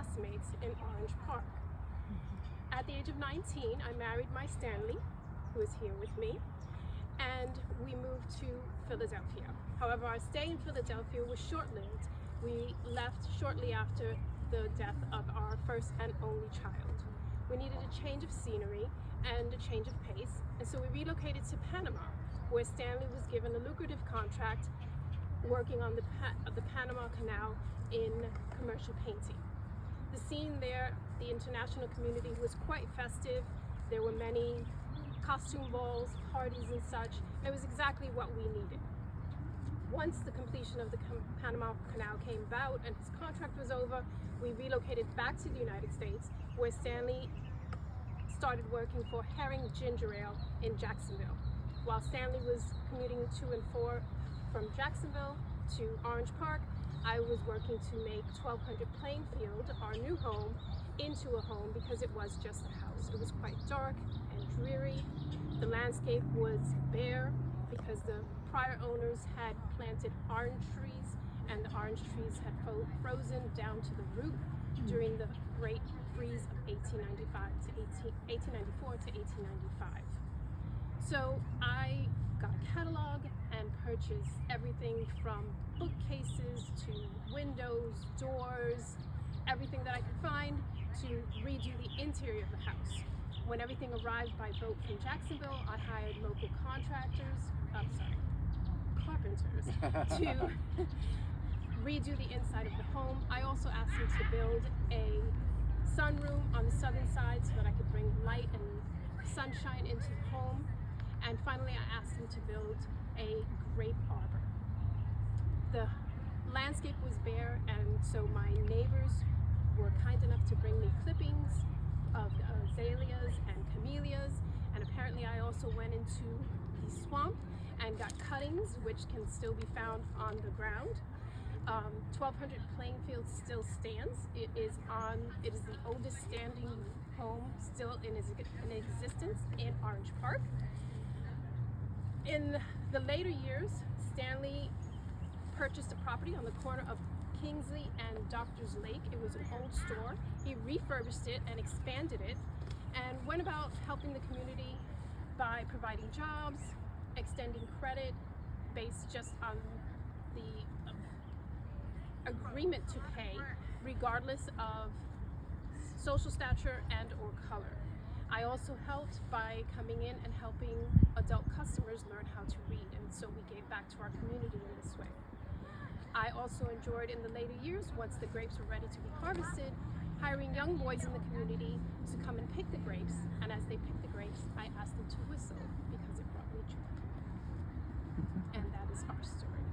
classmates in Orange Park. At the age of 19, I married my Stanley, who is here with me, and we moved to Philadelphia. However, our stay in Philadelphia was short-lived. We left shortly after the death of our first and only child. We needed a change of scenery and a change of pace, and so we relocated to Panama, where Stanley was given a lucrative contract working on the Panama Canal in commercial painting. The scene there, the international community, was quite festive. There were many costume balls, parties and such. It was exactly what we needed. Once the completion of the Panama Canal came about and his contract was over, we relocated back to the United States, where Stanley started working for Herring Ginger Ale in Jacksonville. While Stanley was commuting to and from Jacksonville to Orange Park, I was working to make 1200 Plainfield, our new home, into a home because it was just a house. It was quite dark and dreary. The landscape was bare because the prior owners had planted orange trees, and the orange trees had frozen down to the root during the Great Freeze of 1894 to 1895. So I got a catalog and purchased everything from bookcases to windows, doors, everything that I could find to redo the interior of the house. When everything arrived by boat from Jacksonville, I hired local carpenters to redo the inside of the home. I also asked them to build a sunroom on the southern side so that I could bring light and sunshine into the home. And finally, I asked them to build a grape arbor. The landscape was bare, and so my neighbors were kind enough to bring me clippings of azaleas and camellias, and apparently I also went into the swamp and got cuttings, which can still be found on the ground. 1200 Plainfield still stands. It is the oldest standing home still in existence in Orange Park. In the later years, Stanley purchased a property on the corner of Kingsley and Doctor's Lake. It was an old store. He refurbished it and expanded it and went about helping the community by providing jobs, extending credit based just on the agreement to pay, regardless of social stature and or color. I also helped by coming in and helping adult customers learn how to read, and so we gave back to our community in this way. I also enjoyed in the later years, once the grapes were ready to be harvested, hiring young boys in the community to come and pick the grapes, and as they picked the grapes, I asked them to whistle because it brought me joy. And that is our story.